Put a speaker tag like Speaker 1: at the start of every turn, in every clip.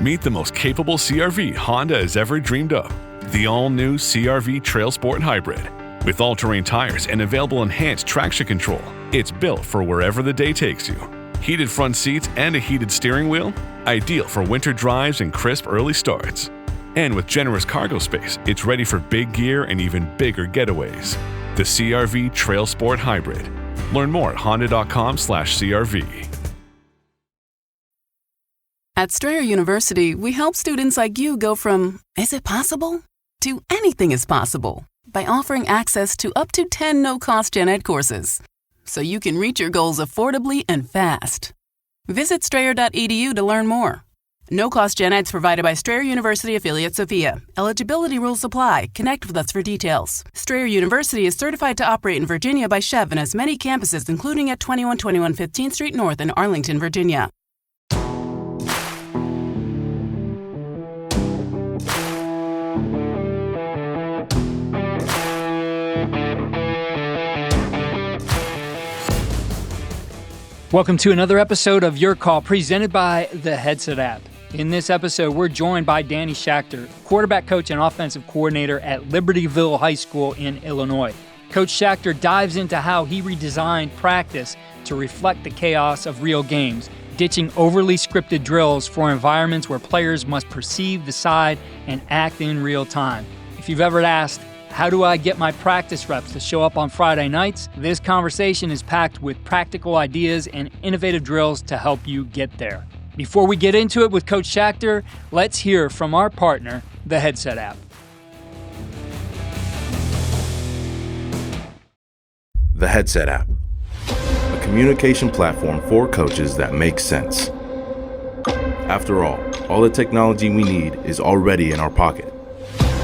Speaker 1: Meet the most capable CR-V Honda has ever dreamed of. The all-new CR-V Trail Sport Hybrid. With all-terrain tires and available enhanced traction control, it's built for wherever the day takes you. Heated front seats and a heated steering wheel? Ideal for winter drives and crisp early starts. And with generous cargo space, it's ready for big gear and even bigger getaways. The CR-V Trail Sport Hybrid. Learn more at honda.com/CRV.
Speaker 2: At Strayer University, we help students like you go from, is it possible? To anything is possible by offering access to up to 10 no-cost gen ed courses, so you can reach your goals affordably and fast. Visit strayer.edu to learn more. No-cost gen eds provided by Strayer University affiliate Sophia. Eligibility rules apply. Connect with us for details. Strayer University is certified to operate in Virginia by Chev and has many campuses, including at 2121 15th Street North in Arlington, Virginia.
Speaker 3: Welcome to another episode of Your Call, presented by the Headset app. In this episode, we're joined by Danny Schaechter, quarterback coach and offensive coordinator at Libertyville High School in Illinois. Coach Schaechter dives into how he redesigned practice to reflect the chaos of real games, ditching overly scripted drills for environments where players must perceive, decide, and act in real time. If you've ever asked, how do I get my practice reps to show up on Friday nights? This conversation is packed with practical ideas and innovative drills to help you get there. Before we get into it with Coach Schaechter, let's hear from our partner, the Headset app.
Speaker 4: The Headset app, a communication platform for coaches that makes sense. After all the technology we need is already in our pocket.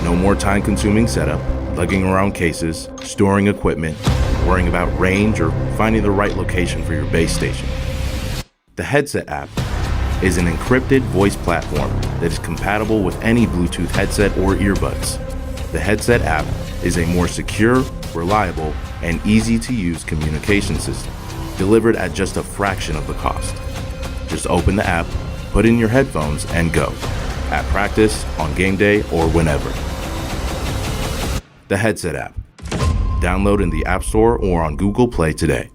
Speaker 4: No more time-consuming setup, lugging around cases, storing equipment, worrying about range, or finding the right location for your base station. The Headset app is an encrypted voice platform that is compatible with any Bluetooth headset or earbuds. The Headset app is a more secure, reliable, and easy-to-use communication system, delivered at just a fraction of the cost. Just open the app, put in your headphones, and go. At practice, on game day, or whenever. The Headset app. Download in the App Store or on Google Play today.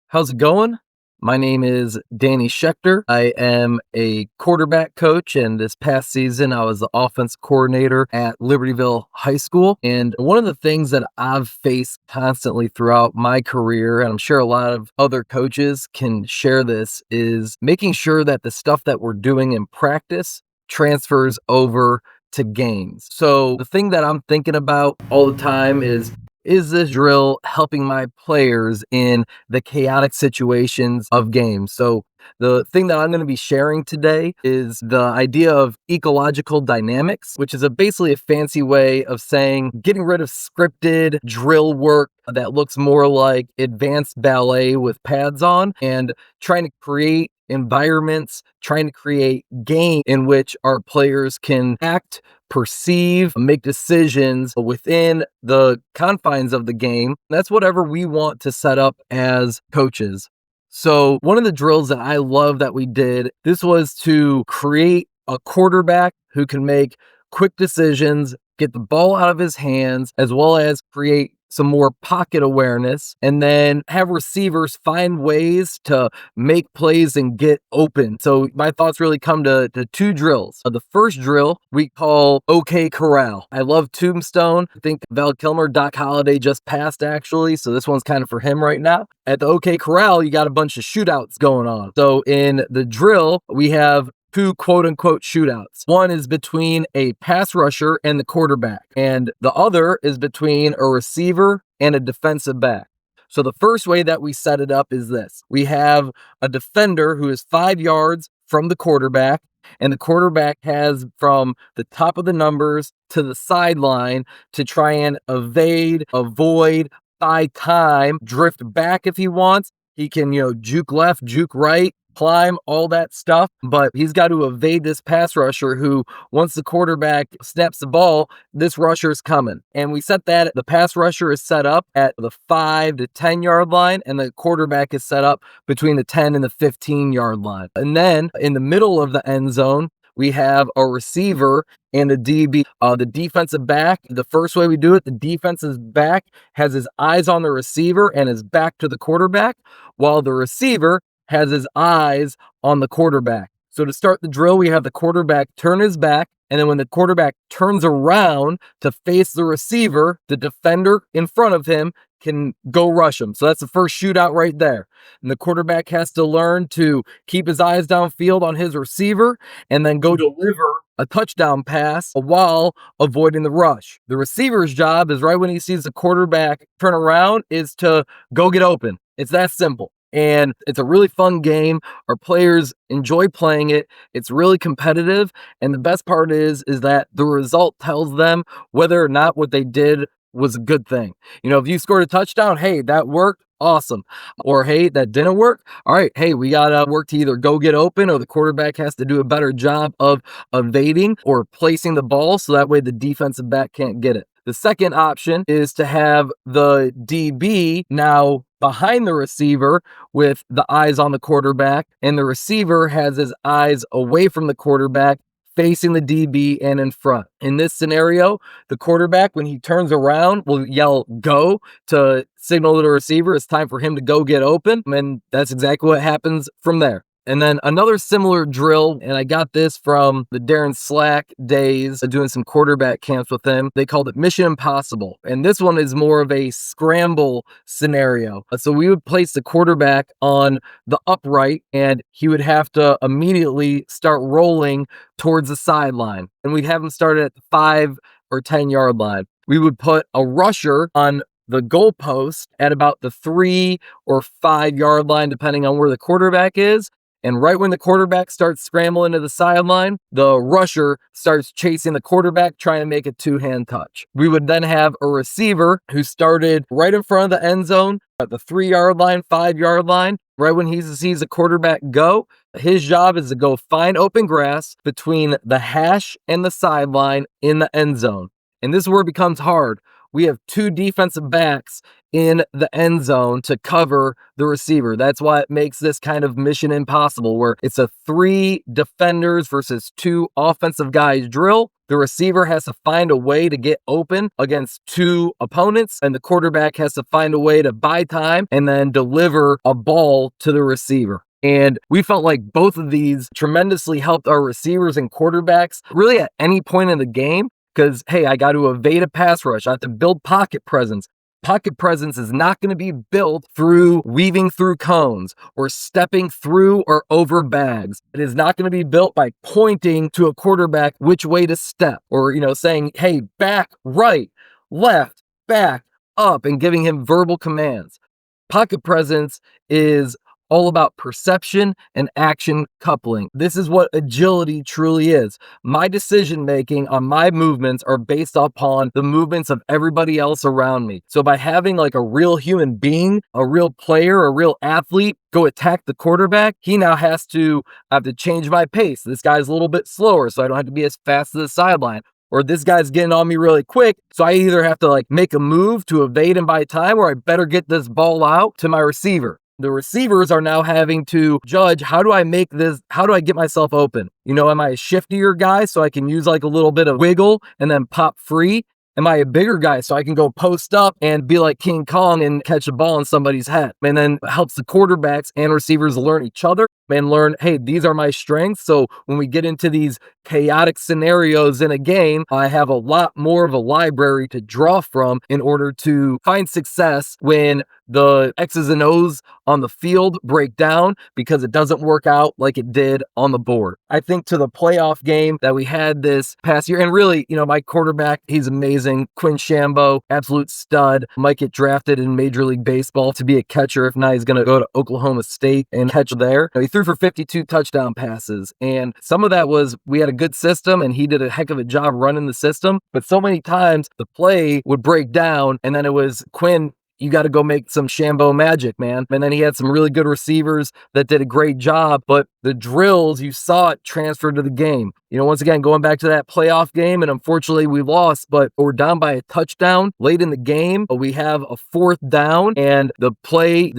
Speaker 5: How's it going? My name is Danny Schaechter. I am a quarterback coach, and this past season I was the offense coordinator at Libertyville High School. And one of the things that I've faced constantly throughout my career, and I'm sure a lot of other coaches can share this, is making sure that the stuff that we're doing in practice transfers over to games. So the thing that I'm thinking about all the time is this drill helping my players in the chaotic situations of games? So the thing that I'm going to be sharing today is the idea of ecological dynamics, which is basically a fancy way of saying getting rid of scripted drill work that looks more like advanced ballet with pads on, and trying to create environments, trying to create game in which our players can act, perceive, make decisions within the confines of the game. That's whatever we want to set up as coaches. So one of the drills that I love that we did, this was to create a quarterback who can make quick decisions, get the ball out of his hands, as well as create some more pocket awareness, and then have receivers find ways to make plays and get open. So my thoughts really come to two drills. The first drill we call OK Corral. I love Tombstone. I think Val Kilmer, Doc Holliday just passed actually, so this one's kind of for him right now. At the OK Corral, you got a bunch of shootouts going on. So in the drill, we have two quote-unquote shootouts. One is between a pass rusher and the quarterback, and the other is between a receiver and a defensive back. So the first way that we set it up is this. We have a defender who is 5 yards from the quarterback, and the quarterback has from the top of the numbers to the sideline to try and evade, avoid, buy time, drift back if he wants, He can, juke left, juke right, climb, all that stuff. But he's got to evade this pass rusher who, once the quarterback snaps the ball, this rusher's coming. And we set that, the pass rusher is set up at the 5 to 10 yard line, and the quarterback is set up between the 10 and the 15 yard line. And then in the middle of the end zone, we have a receiver and a DB. The defensive back, the first way we do it, the defensive back has his eyes on the receiver and his back to the quarterback, while the receiver has his eyes on the quarterback. So to start the drill, we have the quarterback turn his back, and then when the quarterback turns around to face the receiver, the defender in front of him can go rush him. So that's the first shootout right there. And the quarterback has to learn to keep his eyes downfield on his receiver and then go deliver a touchdown pass while avoiding the rush. The receiver's job is right when he sees the quarterback turn around is to go get open. It's that simple. And it's a really fun game. Our players enjoy playing it. It's really competitive. And the best part is that the result tells them whether or not what they did was a good thing. If you scored a touchdown, hey, that worked. Awesome. Or, hey, that didn't work. All right. Hey, we got to work to either go get open or the quarterback has to do a better job of evading or placing the ball so that way the defensive back can't get it. The second option is to have the DB now behind the receiver with the eyes on the quarterback, and the receiver has his eyes away from the quarterback, facing the DB and in front. In this scenario, the quarterback, when he turns around, will yell go to signal to the receiver it's time for him to go get open, and that's exactly what happens from there. And then another similar drill, and I got this from the Darren Slack days doing some quarterback camps with him. They called it Mission Impossible. And this one is more of a scramble scenario. So we would place the quarterback on the upright, and he would have to immediately start rolling towards the sideline. And we'd have him start at the 5 or 10 yard line. We would put a rusher on the goalpost at about the 3 or 5 yard line, depending on where the quarterback is. And right when the quarterback starts scrambling to the sideline, the rusher starts chasing the quarterback, trying to make a two-hand touch. We would then have a receiver who started right in front of the end zone at the 3 yard line, 5 yard line. Right when he sees the quarterback go, his job is to go find open grass between the hash and the sideline in the end zone. And this is where it becomes hard. We have 2 defensive backs in the end zone to cover the receiver. That's why it makes this kind of mission impossible, where it's a 3 defenders versus 2 offensive guys drill. The receiver has to find a way to get open against 2 opponents, and the quarterback has to find a way to buy time and then deliver a ball to the receiver. And we felt like both of these tremendously helped our receivers and quarterbacks really at any point in the game. Because, hey, I got to evade a pass rush. I have to build pocket presence. Pocket presence is not going to be built through weaving through cones or stepping through or over bags. It is not going to be built by pointing to a quarterback which way to step or, saying, hey, back, right, left, back, up, and giving him verbal commands. Pocket presence is all about perception and action coupling. This is what agility truly is. My decision making on my movements are based upon the movements of everybody else around me. So by having like a real human being, a real player, a real athlete go attack the quarterback, he now has to have to change my pace. This guy's a little bit slower, so I don't have to be as fast as the sideline. Or this guy's getting on me really quick, so I either have to make a move to evade him by time, or I better get this ball out to my receiver. The receivers are now having to judge, how do I get myself open? Am I a shiftier guy so I can use a little bit of wiggle and then pop free? Am I a bigger guy so I can go post up and be like King Kong and catch a ball in somebody's head? And then helps the quarterbacks and receivers learn each other and learn, hey, these are my strengths. So when we get into these chaotic scenarios in a game, I have a lot more of a library to draw from in order to find success when the X's and O's on the field break down because it doesn't work out like it did on the board. I think to the playoff game that we had this past year, and really, my quarterback, he's amazing. Quinn Shambo, absolute stud. Might get drafted in Major League Baseball to be a catcher. If not, he's going to go to Oklahoma State and catch there. He threw for 52 touchdown passes, and some of that was we had a good system and he did a heck of a job running the system, but so many times the play would break down and then it was Quinn you got to go make some Shambo magic, man. And then he had some really good receivers that did a great job, but the drills, you saw it transfer to the game. Once again, going back to that playoff game, and unfortunately we lost, but we're down by a touchdown late in the game. We have a 4th down, and the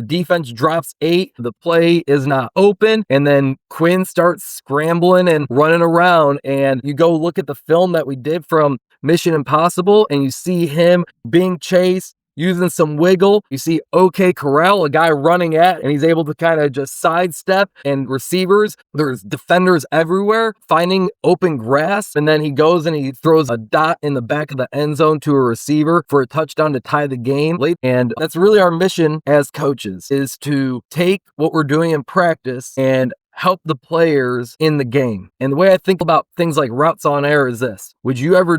Speaker 5: defense drops 8. The play is not open, and then Quinn starts scrambling and running around, and you go look at the film that we did from Mission Impossible, and you see him being chased, using some wiggle. You see OK Corral, a guy running and he's able to kind of just sidestep, and receivers, there's defenders everywhere, finding open grass, and then he goes and he throws a dot in the back of the end zone to a receiver for a touchdown to tie the game late. And that's really our mission as coaches, is to take what we're doing in practice and help the players in the game. And the way I think about things like routes on air is this. Would you ever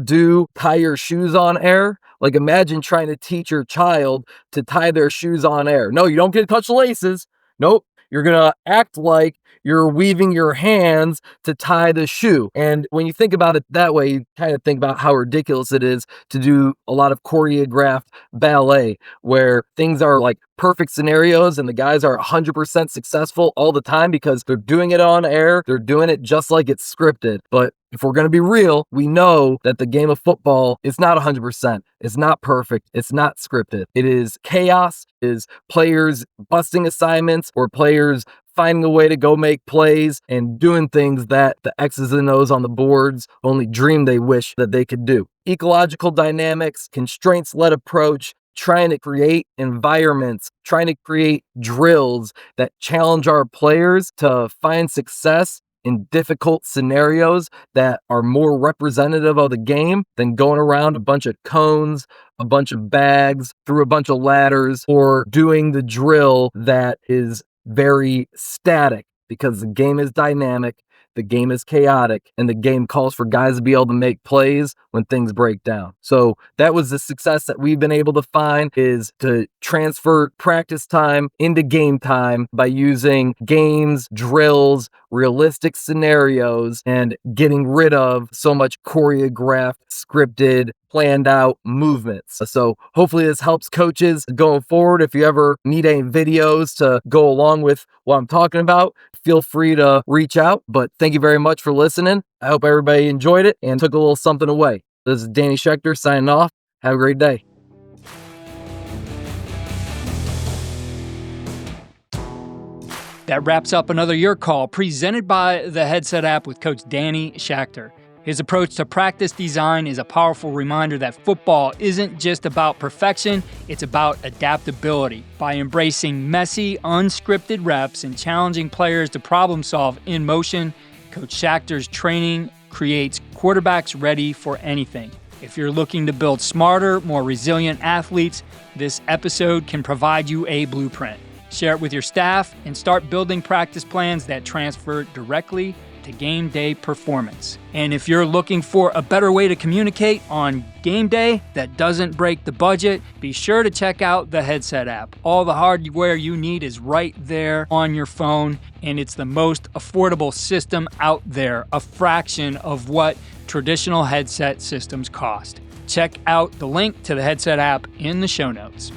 Speaker 5: tie your shoes on air? Like, imagine trying to teach your child to tie their shoes on air. No, you don't get to touch the laces. Nope. You're going to act like you're weaving your hands to tie the shoe. And when you think about it that way, you kind of think about how ridiculous it is to do a lot of choreographed ballet where things are like perfect scenarios and the guys are 100% successful all the time because they're doing it on air. They're doing it just like it's scripted. But if we're going to be real, we know that the game of football is not 100%. It's not perfect. It's not scripted. It is chaos, is players busting assignments or players finding a way to go make plays and doing things that the X's and O's on the boards only dream they wish that they could do. Ecological dynamics, constraints-led approach, trying to create environments, trying to create drills that challenge our players to find success in difficult scenarios that are more representative of the game than going around a bunch of cones, a bunch of bags, through a bunch of ladders, or doing the drill that is very static, because the game is dynamic, the game is chaotic, and the game calls for guys to be able to make plays when things break down. So that was the success that we've been able to find, is to transfer practice time into game time by using games, drills, realistic scenarios, and getting rid of so much choreographed, scripted, planned out movements. So hopefully this helps coaches going forward. If you ever need any videos to go along with what I'm talking about, feel free to reach out. But thank you very much for listening. I hope everybody enjoyed it and took a little something away. This is Danny Schaechter signing off. Have a great day.
Speaker 3: That wraps up another Your Call presented by the Headset app with Coach Danny Schaechter. His approach to practice design is a powerful reminder that football isn't just about perfection, it's about adaptability. By embracing messy, unscripted reps and challenging players to problem solve in motion, Coach Schachter's training creates quarterbacks ready for anything. If you're looking to build smarter, more resilient athletes, this episode can provide you a blueprint. Share it with your staff and start building practice plans that transfer directly to game day performance. And if you're looking for a better way to communicate on game day that doesn't break the budget, be sure to check out the Headset app. All the hardware you need is right there on your phone, and it's the most affordable system out there, a fraction of what traditional headset systems cost. Check out the link to the Headset app in the show notes.